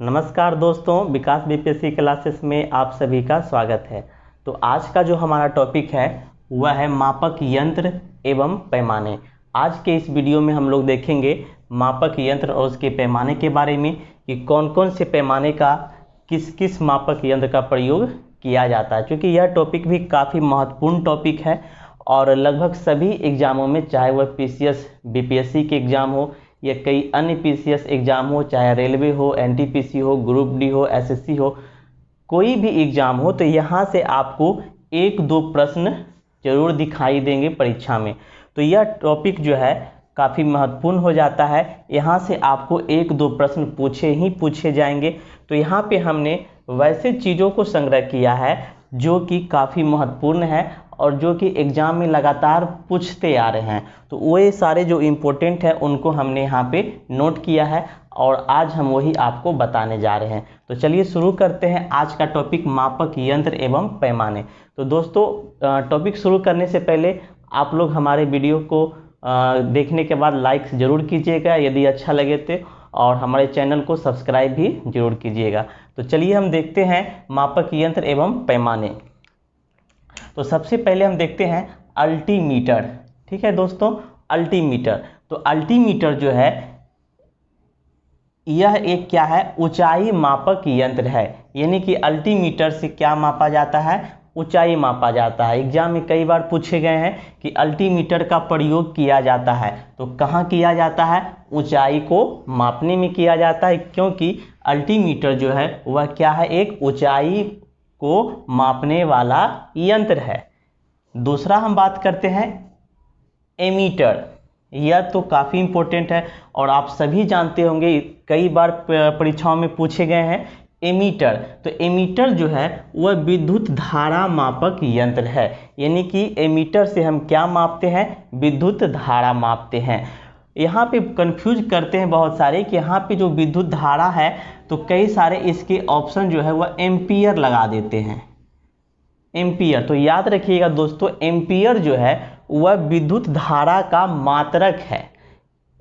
नमस्कार दोस्तों, विकास BPSC classes में आप सभी का स्वागत है। तो आज का जो हमारा टॉपिक है वह है मापक यंत्र एवं पैमाने। आज के इस वीडियो में हम लोग देखेंगे मापक यंत्र और उसके पैमाने के बारे में कि कौन कौन से पैमाने का किस किस मापक यंत्र का प्रयोग किया जाता है, क्योंकि यह टॉपिक भी काफ़ी महत्वपूर्ण टॉपिक है और लगभग सभी एग्ज़ामों में, चाहे वह पीसीएस बीपीएससी के एग्ज़ाम हो या कई अन्य पीसीएस एग्ज़ाम हो, चाहे रेलवे हो, एनटीपीसी हो, ग्रुप डी हो, एसएससी हो, कोई भी एग्ज़ाम हो, तो यहाँ से आपको एक दो प्रश्न जरूर दिखाई देंगे परीक्षा में। तो यह टॉपिक जो है काफ़ी महत्वपूर्ण हो जाता है। यहाँ से आपको एक दो प्रश्न पूछे जाएंगे। तो यहाँ पे हमने वैसे चीज़ों को संग्रह किया है जो कि काफ़ी महत्वपूर्ण है और जो कि एग्ज़ाम में लगातार पूछते आ रहे हैं। तो वो सारे जो इम्पोर्टेंट है उनको हमने यहाँ पे नोट किया है और आज हम वही आपको बताने जा रहे हैं। तो चलिए शुरू करते हैं आज का टॉपिक, मापक यंत्र एवं पैमाने। तो दोस्तों, टॉपिक शुरू करने से पहले आप लोग हमारे वीडियो को देखने के बाद लाइक ज़रूर कीजिएगा यदि अच्छा लगे तो, और हमारे चैनल को सब्सक्राइब भी जरूर कीजिएगा। तो चलिए हम देखते हैं मापक यंत्र एवं पैमाने। तो सबसे पहले हम देखते हैं अल्टीमीटर। ठीक है दोस्तों, अल्टीमीटर। तो अल्टीमीटर जो है यह एक क्या है, ऊंचाई मापक यंत्र है। यानी कि अल्टीमीटर से क्या मापा जाता है, ऊंचाई मापा जाता है। एग्जाम में कई बार पूछे गए हैं कि अल्टीमीटर का प्रयोग किया जाता है, तो कहाँ किया जाता है, ऊंचाई को मापने में किया जाता है, क्योंकि अल्टीमीटर जो है वह क्या है, एक ऊंचाई को मापने वाला यंत्र है। दूसरा हम बात करते हैं एमीटर। यह तो काफ़ी इम्पोर्टेंट है और आप सभी जानते होंगे, कई बार परीक्षाओं में पूछे गए हैं एमीटर। तो एमीटर जो है वह विद्युत धारा मापक यंत्र है। यानी कि एमीटर से हम क्या मापते हैं, विद्युत धारा मापते हैं। यहाँ पे कंफ्यूज करते हैं बहुत सारे कि यहाँ पे जो विद्युत धारा है तो कई सारे इसके ऑप्शन जो है वह एम्पियर लगा देते हैं, एम्पियर। तो याद रखिएगा दोस्तों, एम्पियर जो है वह विद्युत धारा का मात्रक है।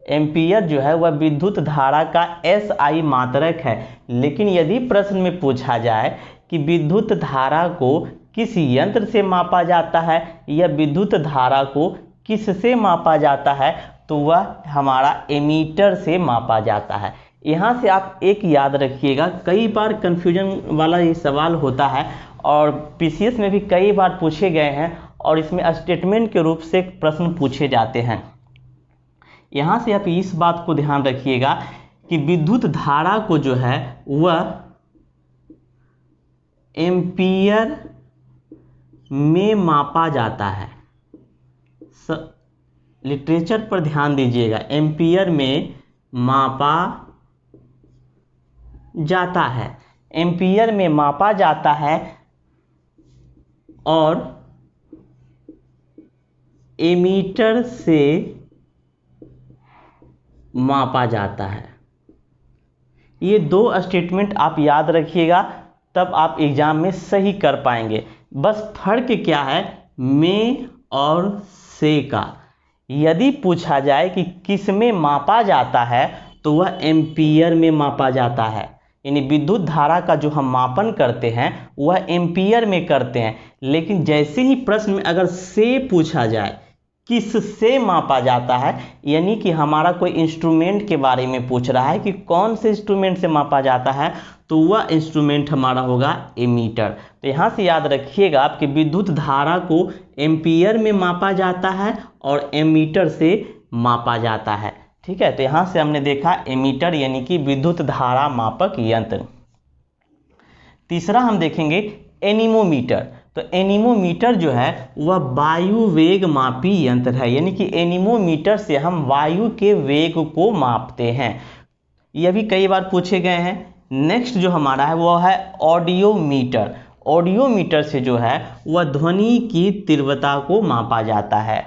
एम्पियर जो है वह विद्युत धारा का एसआई मात्रक है। लेकिन यदि प्रश्न में पूछा जाए कि विद्युत धारा को किस यंत्र से मापा जाता है या विद्युत धारा को किससे मापा जाता है, तो वह हमारा एमीटर से मापा जाता है। यहाँ से आप एक याद रखिएगा, कई बार कन्फ्यूजन वाला ये सवाल होता है और पीसीएस में भी कई बार पूछे गए हैं और इसमें स्टेटमेंट के रूप से प्रश्न पूछे जाते हैं। यहाँ से आप इस बात को ध्यान रखिएगा कि विद्युत धारा को जो है वह एम्पियर में मापा जाता है। लिटरेचर पर ध्यान दीजिएगा, एम्पियर में मापा जाता है, एम्पियर में मापा जाता है और एमीटर से मापा जाता है। ये दो स्टेटमेंट आप याद रखिएगा, तब आप एग्जाम में सही कर पाएंगे। बस फर्क क्या है, में और से का। यदि पूछा जाए कि किस में मापा जाता है तो वह एम्पियर में मापा जाता है। यानी विद्युत धारा का जो हम मापन करते हैं वह एम्पियर में करते हैं। लेकिन जैसे ही प्रश्न में अगर से पूछा जाए, किससे मापा जाता है, यानी कि हमारा कोई इंस्ट्रूमेंट के बारे में पूछ रहा है कि कौन से इंस्ट्रूमेंट से मापा जाता है, तो वह इंस्ट्रूमेंट हमारा होगा एमीटर। तो यहाँ से याद रखिएगा आपकी विद्युत धारा को एम्पियर में मापा जाता है और एमीटर से मापा जाता है। ठीक है, तो यहाँ से हमने देखा एमीटर यानी कि विद्युत धारा मापक यंत्र। तीसरा हम देखेंगे एनीमोमीटर। तो एनीमोमीटर जो है वह वायु वेग मापी यंत्र है। यानी कि एनीमोमीटर से हम वायु के वेग को मापते हैं। यह भी कई बार पूछे गए हैं। नेक्स्ट जो हमारा है वो है ऑडियोमीटर। ऑडियोमीटर से जो है वह ध्वनि की तीव्रता को मापा जाता है।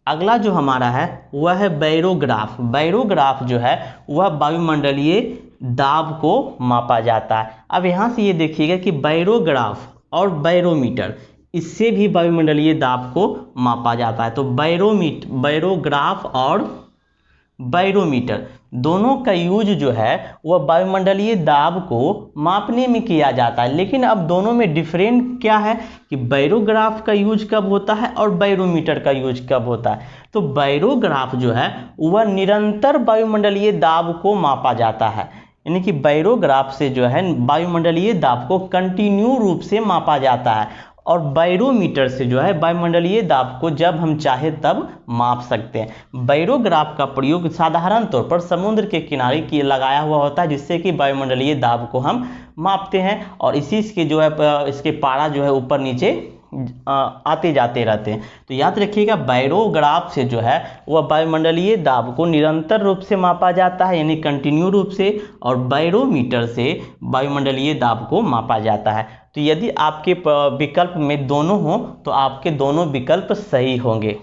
अगला जो हमारा है वह है बैरोग्राफ। बैरोग्राफ जो है वह वायुमंडलीय दाब को मापा जाता है। अब यहाँ से ये देखिएगा कि बैरोग्राफ और बैरोमीटर, इससे भी वायुमंडलीय दाब को मापा जाता है। तो बैरोग्राफ और बैरोमीटर, दोनों का यूज जो है वह वायुमंडलीय दाब को मापने में किया जाता है। लेकिन अब दोनों में डिफरेंट क्या है कि बैरोग्राफ का यूज कब होता है और बैरोमीटर का यूज कब होता है। तो बैरोग्राफ जो है वह निरंतर वायुमंडलीय दाब को मापा जाता है, यानी कि बैरोग्राफ से जो है वायुमंडलीय दाब को कंटिन्यू रूप से मापा जाता है, और बैरोमीटर से जो है वायुमंडलीय दाब को जब हम चाहे तब माप सकते हैं। बैरोग्राफ का प्रयोग साधारण तौर पर समुद्र के किनारे की लगाया हुआ होता है, जिससे कि वायुमंडलीय दाब को हम मापते हैं, और इसी के जो है इसके पारा जो है ऊपर नीचे आते जाते रहते हैं। तो याद रखिएगा, बैरोग्राफ से जो है वह वायुमंडलीय दाब को निरंतर रूप से मापा जाता है, यानी कंटिन्यू रूप से, और बैरोमीटर से वायुमंडलीय दाब को मापा जाता है। तो यदि आपके विकल्प में दोनों हो तो आपके दोनों विकल्प सही होंगे।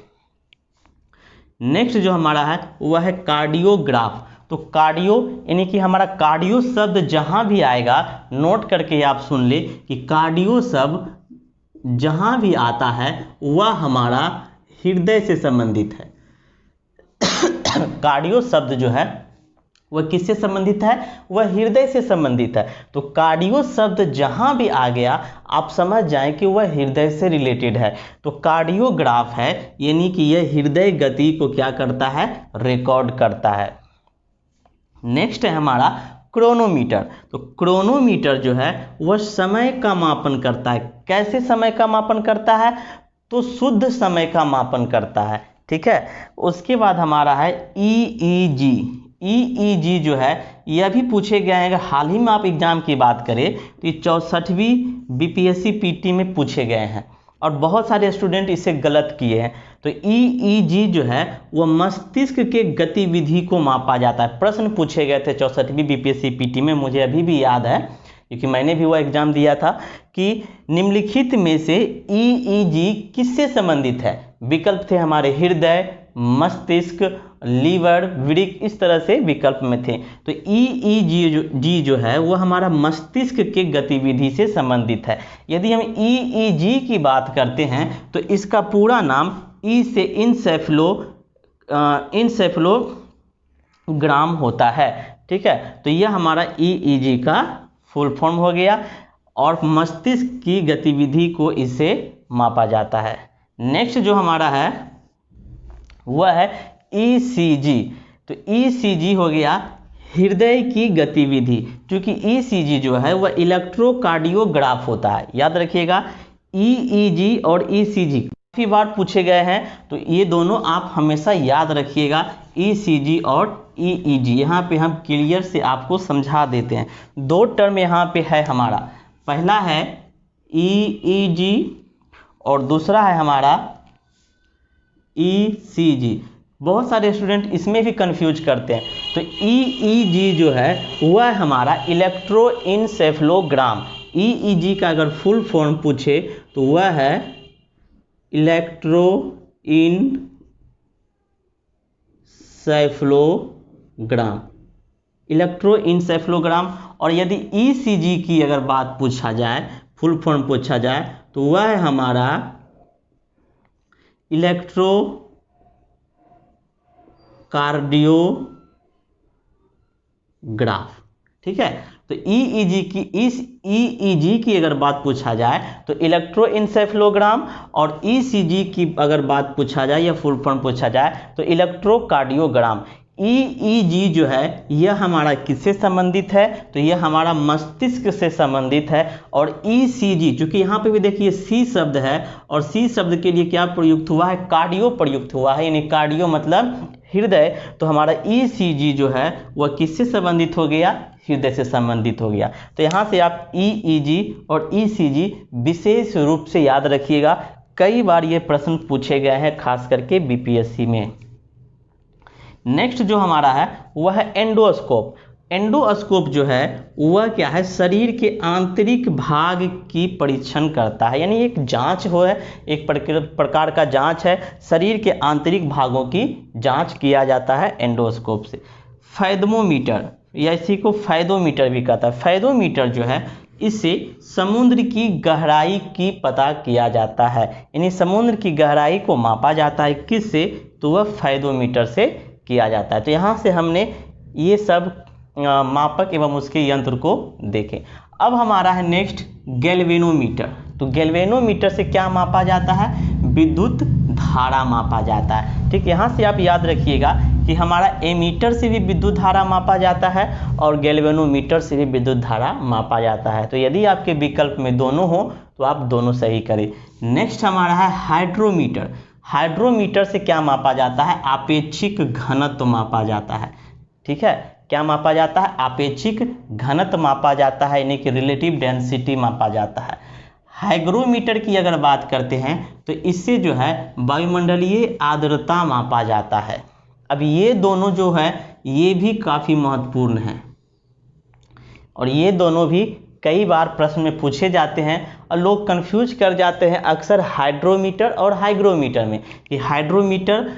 नेक्स्ट जो हमारा है वह है कार्डियोग्राफ। तो कार्डियो यानी कि हमारा कार्डियो शब्द जहां भी आएगा, नोट करके आप सुन ले कि कार्डियो शब्द जहां भी आता है वह हमारा हृदय से संबंधित है। कार्डियो शब्द जो है वह किससे संबंधित है, वह हृदय से संबंधित है। तो कार्डियो शब्द जहां भी आ गया आप समझ जाएं कि वह हृदय से रिलेटेड है। तो कार्डियोग्राफ है, यानी कि यह हृदय गति को क्या करता है, रिकॉर्ड करता है। नेक्स्ट है हमारा क्रोनोमीटर। तो क्रोनोमीटर जो है वह समय का मापन करता है। कैसे समय का मापन करता है, तो शुद्ध समय का मापन करता है, ठीक है। उसके बाद हमारा है EEG। EEG जो है यह भी पूछे गए हैं, अगर हाल ही में आप एग्जाम की बात करें तो ये 64वीं BPSC PT में पूछे गए हैं, और बहुत सारे स्टूडेंट इसे गलत किए हैं। तो EEG जो है वह मस्तिष्क के गतिविधि को मापा जाता है। प्रश्न पूछे गए थे 64वीं BPSC PT में, मुझे अभी भी याद है क्योंकि मैंने भी वो एग्जाम दिया था, कि निम्नलिखित में से EEG किससे संबंधित है। विकल्प थे हमारे हृदय, मस्तिष्क, लीवर, वृक्क, इस तरह से विकल्प में थे। तो EEG जो है वह हमारा मस्तिष्क के गतिविधि से संबंधित है। यदि हम EEG की बात करते हैं तो इसका पूरा नाम ई से इंसेफ्लोग्राम होता है, ठीक है। तो यह हमारा EEG का फुल फॉर्म हो गया, और मस्तिष्क की गतिविधि को इससे मापा जाता है। नेक्स्ट जो हमारा है वह है ECG। तो ECG हो गया हृदय की गतिविधि, क्योंकि ECG जो है वह इलेक्ट्रोकार्डियोग्राफ होता है। याद रखिएगा, EEG और ECG काफ़ी बार पूछे गए हैं, तो ये दोनों आप हमेशा याद रखिएगा, ECG और EEG। यहाँ पे हम क्लियर से आपको समझा देते हैं। दो टर्म यहाँ पे है हमारा, पहला है EEG और दूसरा है हमारा ECG। बहुत सारे स्टूडेंट इसमें भी कंफ्यूज करते हैं। तो EEG जो है वह हमारा इलेक्ट्रोइनसेफ्लोग्राम। EEG का अगर फुल फॉर्म पूछे तो वह है इलेक्ट्रोइनसेफ्लोग्राम। और यदि ECG की अगर बात पूछा जाए, फुल फॉर्म पूछा जाए, तो वह है हमारा इलेक्ट्रोकार्डियोग्राफ, ठीक है। तो EEG की अगर बात पूछा जाए तो इलेक्ट्रोइनसेफ्लोग्राम, और ECG की अगर बात पूछा जाए या फुल फॉर्म पूछा जाए तो इलेक्ट्रोकार्डियोग्राम। EEG जो है यह हमारा किससे संबंधित है, तो यह हमारा मस्तिष्क से संबंधित है। और ECG, चूंकि यहाँ पे भी देखिए C शब्द है, और C शब्द के लिए क्या प्रयुक्त हुआ है, कार्डियो प्रयुक्त हुआ है, यानी कार्डियो मतलब हृदय। तो हमारा ECG जो है वह किससे संबंधित हो गया, हृदय से संबंधित हो गया। तो यहाँ से आप EEG और ECG विशेष रूप से याद रखिएगा, कई बार ये प्रश्न पूछे गए हैं खास करके BPSC में। नेक्स्ट जो हमारा है वह है एंडोस्कोप। एंडोस्कोप जो है वह क्या है, शरीर के आंतरिक भाग की परीक्षण करता है, यानी एक जांच हो है, एक प्रकार का जांच है, शरीर के आंतरिक भागों की जांच किया जाता है एंडोस्कोप से। फैदोमीटर, या इसी को फैदोमीटर भी कहता है। फैदोमीटर जो है इससे समुद्र की गहराई की पता किया जाता है, यानी समुद्र की गहराई को मापा जाता है, किससे, तो वह फैदोमीटर से किया जाता है। तो यहाँ से हमने ये सब मापक एवं उसके यंत्र को देखे। अब हमारा है नेक्स्ट गैल्वेनोमीटर। तो गैल्वेनोमीटर से क्या मापा जाता है? विद्युत धारा मापा जाता है। ठीक, यहाँ से आप याद रखिएगा कि हमारा एमीटर से भी विद्युत धारा मापा जाता है और गैल्वेनोमीटर से भी विद्युत धारा मापा जाता है। तो यदि आपके विकल्प में दोनों हो तो आप दोनों सही करें। नेक्स्ट हमारा है हाइड्रोमीटर। हाइड्रोमीटर से क्या मापा जाता है? आपेक्षिक घनत्व मापा जाता है। ठीक है, क्या मापा जाता है? आपेक्षिक घनत्व मापा जाता है, यानी कि रिलेटिव डेंसिटी मापा जाता है। हाइग्रोमीटर की अगर बात करते हैं तो इससे जो है वायुमंडलीय आर्द्रता मापा जाता है। अब ये दोनों जो है ये भी काफ़ी महत्वपूर्ण हैं और ये दोनों भी कई बार प्रश्न में पूछे जाते हैं और लोग कंफ्यूज कर जाते हैं अक्सर हाइड्रोमीटर और हाइग्रोमीटर में, कि हाइड्रोमीटर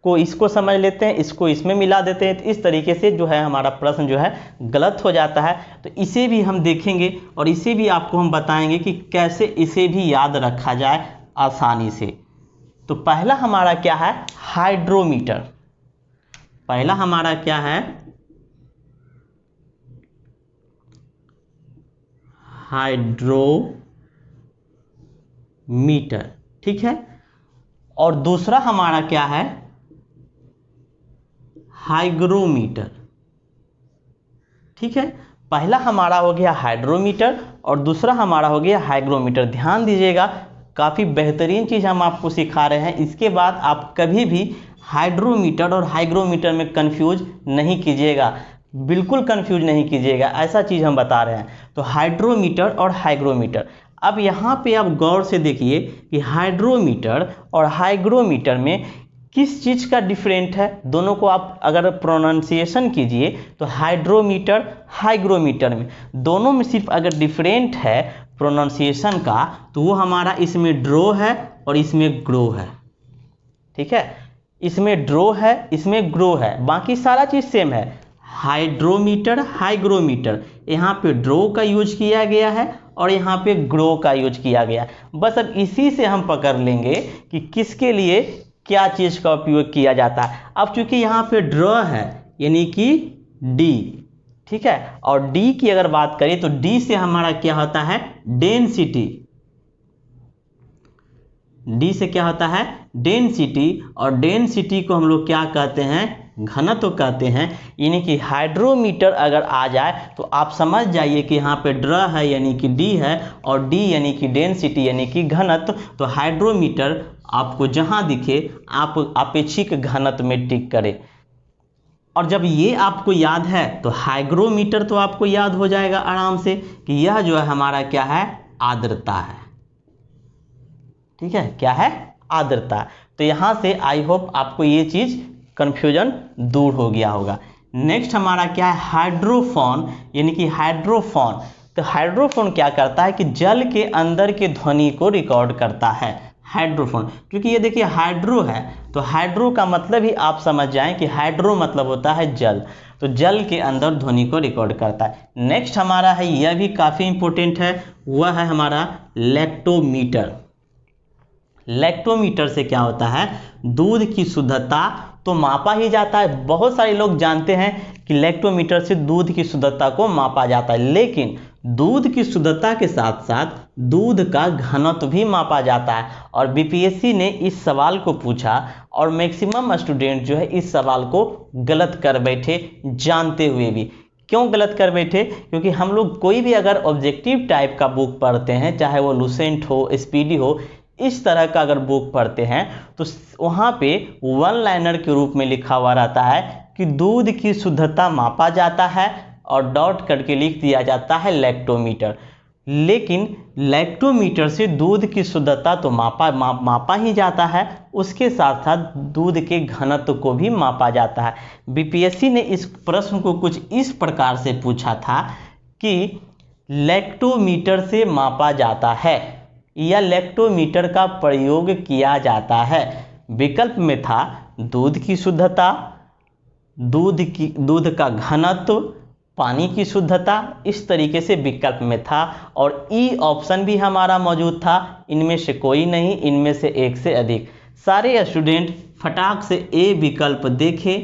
को इसको समझ लेते हैं, इसको इसमें मिला देते हैं। तो इस तरीके से जो है हमारा प्रश्न जो है गलत हो जाता है। तो इसे भी हम देखेंगे और इसे भी आपको हम बताएंगे कि कैसे इसे भी याद रखा जाए आसानी से। तो पहला हमारा क्या है? हाइड्रोमीटर। पहला हमारा क्या है? हाइड्रोमीटर। ठीक है, और दूसरा हमारा क्या है? हाइग्रोमीटर। ठीक है, पहला हमारा हो गया हाइड्रोमीटर और दूसरा हमारा हो गया हाइग्रोमीटर। ध्यान दीजिएगा, काफ़ी बेहतरीन चीज़ हम आपको सिखा रहे हैं। इसके बाद आप कभी भी हाइड्रोमीटर और हाइग्रोमीटर में कंफ्यूज नहीं कीजिएगा, बिल्कुल कंफ्यूज नहीं कीजिएगा, ऐसा चीज़ हम बता रहे हैं। तो हाइड्रोमीटर और हाइग्रोमीटर। अब यहाँ पे आप गौर से देखिए कि हाइड्रोमीटर और हाइग्रोमीटर में किस चीज़ का डिफरेंट है। दोनों को आप अगर प्रोनाउंसिएशन कीजिए तो हाइड्रोमीटर हाइग्रोमीटर में दोनों में सिर्फ अगर डिफरेंट है प्रोनाउंसिएशन का तो वो हमारा इसमें ड्रो है और इसमें ग्रो है। ठीक है, इसमें ड्रो है, इसमें ग्रो है, बाकी सारा चीज़ सेम है। हाइड्रोमीटर हाइग्रोमीटर, यहाँ पे ड्रो का यूज किया गया है और यहाँ पे ग्रो का यूज किया गया है। बस अब इसी से हम पकड़ लेंगे कि किसके लिए क्या चीज़ का उपयोग किया जाता है। अब चूंकि यहाँ पे ड्र है यानी कि डी, ठीक है, और डी की अगर बात करें तो डी से हमारा क्या होता है? डेंसिटी। डी से क्या होता है? डेंसिटी, और डेंसिटी को हम लोग क्या कहते हैं? घनत्व कहते हैं। यानी कि हाइड्रोमीटर अगर आ जाए तो आप समझ जाइए कि यहाँ पे ड्र है यानी कि डी है और डी यानी कि डेंसिटी यानी कि घनत्व। तो हाइड्रोमीटर आपको जहाँ दिखे आप आपेक्षिक घनत्व में टिक करें। और जब ये आपको याद है तो हाइग्रोमीटर तो आपको याद हो जाएगा आराम से कि यह जो है हमारा क्या है? आर्द्रता है। ठीक है, क्या है? आर्द्रता। तो यहाँ से आई होप आपको ये चीज़ कन्फ्यूजन दूर हो गया होगा। नेक्स्ट हमारा क्या है? हाइड्रोफोन, यानी कि हाइड्रोफोन। तो हाइड्रोफोन क्या करता है कि जल के अंदर के ध्वनि को रिकॉर्ड करता है। हाइड्रोफोन, क्योंकि ये देखिए हाइड्रो है तो हाइड्रो का मतलब ही आप समझ जाएं कि हाइड्रो मतलब होता है जल, तो जल के अंदर ध्वनि को रिकॉर्ड करता है। नेक्स्ट हमारा है, यह भी काफ़ी इंपॉर्टेंट है, वह है हमारा लैक्टोमीटर। लैक्टोमीटर से क्या होता है? दूध की शुद्धता तो मापा ही जाता है। बहुत सारे लोग जानते हैं कि लैक्टोमीटर से दूध की शुद्धता को मापा जाता है, लेकिन दूध की शुद्धता के साथ साथ दूध का घनत्व भी मापा जाता है। और बीपीएससी ने इस सवाल को पूछा और मैक्सिमम स्टूडेंट जो है इस सवाल को गलत कर बैठे, जानते हुए भी। क्यों गलत कर बैठे? क्योंकि हम लोग कोई भी अगर ऑब्जेक्टिव टाइप का बुक पढ़ते हैं, चाहे वो लुसेंट हो, स्पीडी हो, इस तरह का अगर बुक पढ़ते हैं तो वहाँ पे वन लाइनर के रूप में लिखा हुआ रहता है कि दूध की शुद्धता मापा जाता है और डॉट करके लिख दिया जाता है लैक्टोमीटर। लेकिन लैक्टोमीटर से दूध की शुद्धता तो मापा ही जाता है, उसके साथ साथ दूध के घनत्व को भी मापा जाता है। बीपीएससी ने इस प्रश्न को कुछ इस प्रकार से पूछा था कि लैक्टोमीटर से मापा जाता है या लैक्टोमीटर का प्रयोग किया जाता है। विकल्प में था दूध की शुद्धता, दूध का घनत्व, पानी की शुद्धता, इस तरीके से विकल्प में था। और ई ऑप्शन भी हमारा मौजूद था, इनमें से कोई नहीं, इनमें से एक से अधिक। सारे स्टूडेंट फटाक से ए विकल्प देखे,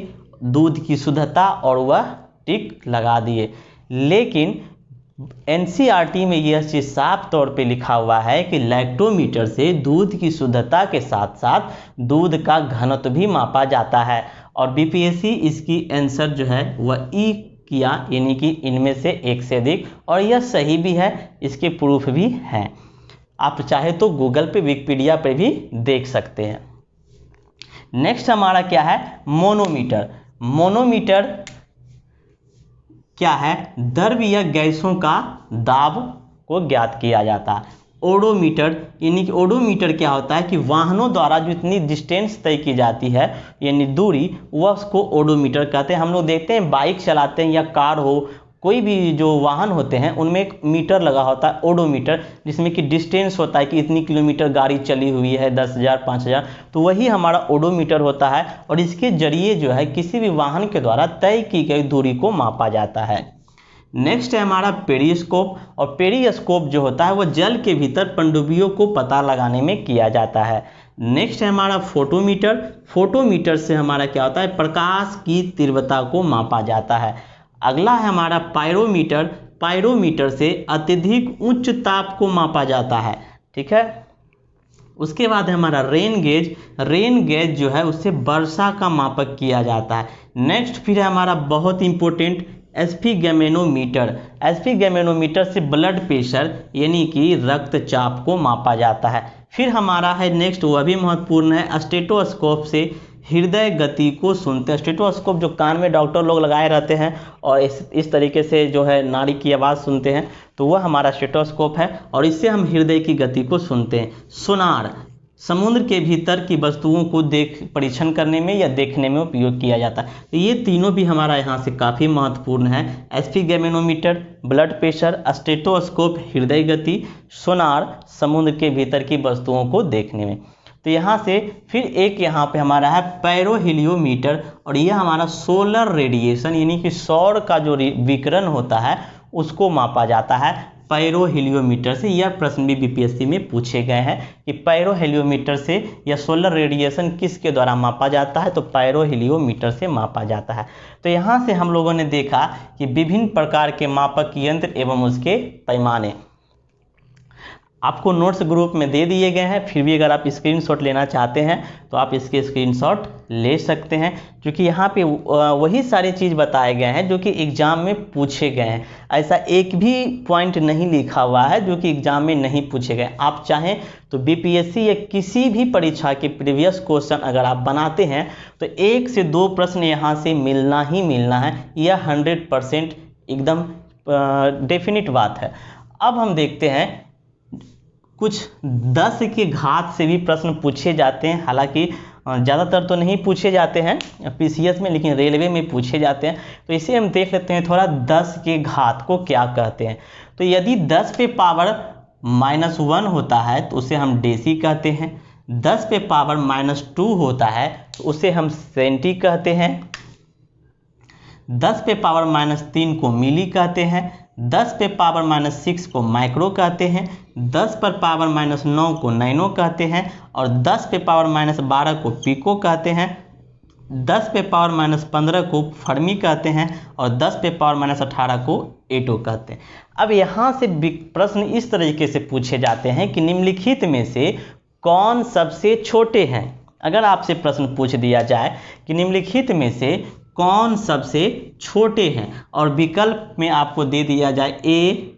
दूध की शुद्धता, और वह टिक लगा दिए। लेकिन एनसीईआरटी में यह चीज़ साफ तौर पे लिखा हुआ है कि लैक्टोमीटर से दूध की शुद्धता के साथ साथ दूध का घनत्व भी मापा जाता है, और बीपीएससी इसकी आंसर जो है वह ई किया, यानी कि इनमें से एक से अधिक, और यह सही भी है, इसके प्रूफ भी हैं। आप चाहे तो गूगल पे, विकिपीडिया पे भी देख सकते हैं। नेक्स्ट हमारा क्या है, मोनोमीटर। मोनोमीटर क्या है, द्रव्य या गैसों का दाब को ज्ञात किया जाता है। ओडोमीटर, यानी कि ओडोमीटर क्या होता है कि वाहनों द्वारा जो इतनी डिस्टेंस तय की जाती है, यानी दूरी, वह उसको ओडोमीटर कहते हैं। हम लोग देखते हैं बाइक चलाते हैं या कार हो, कोई भी जो वाहन होते हैं उनमें एक मीटर लगा होता है, ओडोमीटर, जिसमें कि डिस्टेंस होता है कि इतनी किलोमीटर गाड़ी चली हुई है, 10,000 5,000, तो वही हमारा ओडोमीटर होता है। और इसके जरिए जो है किसी भी वाहन के द्वारा तय की गई दूरी को मापा जाता है। नेक्स्ट है हमारा पेरिस्कोप, और पेरिस्कोप जो होता है वह जल के भीतर पनडुब्बियों को पता लगाने में किया जाता है। नेक्स्ट है हमारा फोटोमीटर। फोटोमीटर से हमारा क्या होता है, प्रकाश की तीव्रता को मापा जाता है। अगला है हमारा पायरोमीटर। पायरोमीटर से अत्यधिक उच्च ताप को मापा जाता है, ठीक है। उसके बाद है हमारा रेन गेज। रेन गेज जो है उससे वर्षा का मापक किया जाता है। नेक्स्ट फिर है हमारा बहुत इंपॉर्टेंट एस्फिगैमेनोमीटर। एस्फिगैमेनोमीटर से ब्लड प्रेशर यानी कि रक्तचाप को मापा जाता है। फिर हमारा है नेक्स्ट, वह भी महत्वपूर्ण है, स्टेथोस्कोप से हृदय गति को सुनते हैं। स्टेथोस्कोप जो कान में डॉक्टर लोग लगाए रहते हैं और इस तरीके से जो है नाड़ी की आवाज़ सुनते हैं, तो वह हमारा स्टेथोस्कोप है, और इससे हम हृदय की गति को सुनते हैं। सोनार समुद्र के भीतर की वस्तुओं को परीक्षण करने में या देखने में उपयोग किया जाता है। तो ये तीनों भी हमारा यहाँ से काफ़ी महत्वपूर्ण है। एस्फिगैमेनोमीटर ब्लड प्रेशर, स्टेथोस्कोप हृदय गति, सोनार समुद्र के भीतर की वस्तुओं को देखने में। तो यहाँ से फिर एक यहाँ पे हमारा है पैरोहीलियोमीटर, और यह हमारा सोलर रेडिएशन यानी कि सौर का जो विकिरण होता है उसको मापा जाता है पैरोहीलियोमीटर से। यह प्रश्न भी बीपीएससी में पूछे गए हैं कि पैरोहीलियोमीटर से या सोलर रेडिएशन किसके द्वारा मापा जाता है, तो पैरोहीलियोमीटर से मापा जाता है। तो यहाँ से हम लोगों ने देखा कि विभिन्न प्रकार के मापक यंत्र एवं उसके पैमाने आपको नोट्स ग्रुप में दे दिए गए हैं। फिर भी अगर आप स्क्रीनशॉट लेना चाहते हैं तो आप इसके स्क्रीनशॉट ले सकते हैं, क्योंकि यहाँ पे वही सारी चीज़ बताए गए हैं जो कि एग्ज़ाम में पूछे गए हैं। ऐसा एक भी पॉइंट नहीं लिखा हुआ है जो कि एग्ज़ाम में नहीं पूछे गए। आप चाहें तो बीपीएससी या किसी भी परीक्षा के प्रीवियस क्वेश्चन अगर आप बनाते हैं तो 1 से 2 प्रश्न यहाँ से मिलना ही मिलना है, यह 100% एकदम डेफिनिट बात है। अब हम देखते हैं कुछ 10 के घात से भी प्रश्न पूछे जाते हैं, हालांकि ज़्यादातर तो नहीं पूछे जाते हैं पीसीएस में, लेकिन रेलवे में पूछे जाते हैं। तो इसे हम देख लेते हैं थोड़ा, 10 के घात को क्या कहते हैं। तो यदि 10 पे पावर -1 होता है तो उसे हम डेसी कहते हैं। 10 पे पावर -2 होता है तो उसे हम सेंटी कहते हैं। 10 पे पावर -3 को मिली कहते हैं। 10 पे पावर -6 को माइक्रो कहते हैं। 10 पर पावर -9 को नैनो कहते हैं, और 10 पे पावर -12 को पिको कहते हैं। 10 पे पावर -15 को फर्मी कहते हैं, और 10 पे पावर -18 को एटो कहते हैं। अब यहाँ से प्रश्न इस तरीके से पूछे जाते हैं कि निम्नलिखित में से कौन सबसे छोटे हैं। अगर आपसे प्रश्न पूछ दिया जाए कि निम्नलिखित में से कौन सबसे छोटे हैं, और विकल्प में आपको दे दिया जाए ए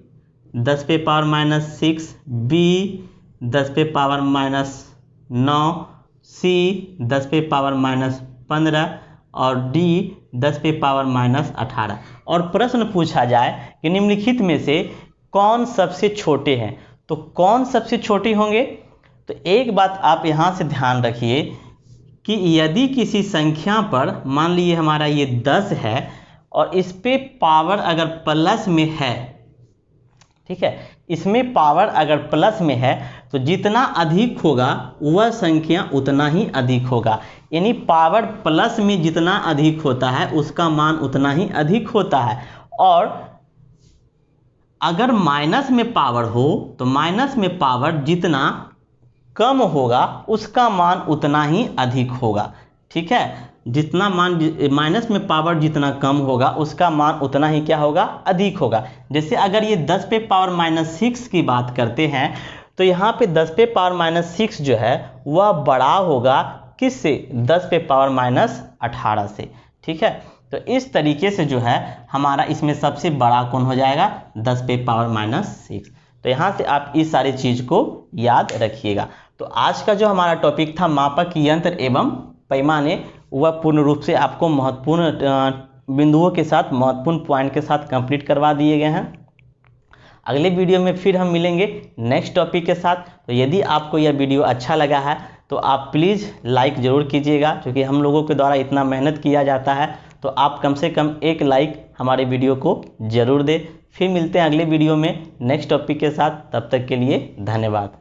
10 पे पावर -6, बी 10 पे पावर -9, सी 10 पे पावर -15, और डी 10 पे पावर -18, और प्रश्न पूछा जाए कि निम्नलिखित में से कौन सबसे छोटे हैं, तो कौन सबसे छोटे होंगे। तो एक बात आप यहाँ से ध्यान रखिए कि यदि किसी संख्या पर, मान लीजिए हमारा ये 10 है और इस पे पावर अगर प्लस में है, ठीक है, इसमें पावर अगर प्लस में है तो जितना अधिक होगा वह संख्या उतना ही अधिक होगा। यानी पावर प्लस में जितना अधिक होता है उसका मान उतना ही अधिक होता है, और अगर माइनस में पावर हो तो माइनस में पावर जितना कम होगा उसका मान उतना ही अधिक होगा। ठीक है, जितना मान माइनस में पावर जितना कम होगा उसका मान उतना ही क्या होगा, अधिक होगा। जैसे अगर ये 10 पे पावर माइनस 6 की बात करते हैं तो यहाँ पे 10 पे पावर माइनस 6 जो है वह बड़ा होगा किससे, 10 पे पावर माइनस 18 से। ठीक है, तो इस तरीके से जो है हमारा इसमें सबसे बड़ा कौन हो जाएगा, 10 पे पावर माइनस 6। तो यहाँ से आप इस सारी चीज़ को याद रखिएगा। तो आज का जो हमारा टॉपिक था मापक यंत्र एवं पैमाने, वह पूर्ण रूप से आपको महत्वपूर्ण बिंदुओं के साथ, महत्वपूर्ण पॉइंट के साथ कंप्लीट करवा दिए गए हैं। अगले वीडियो में फिर हम मिलेंगे नेक्स्ट टॉपिक के साथ। तो यदि आपको यह वीडियो अच्छा लगा है तो आप प्लीज़ लाइक ज़रूर कीजिएगा, क्योंकि हम लोगों के द्वारा इतना मेहनत किया जाता है। तो आप कम से कम एक लाइक हमारे वीडियो को ज़रूर दें। फिर मिलते हैं अगले वीडियो में नेक्स्ट टॉपिक के साथ, तब तक के लिए धन्यवाद।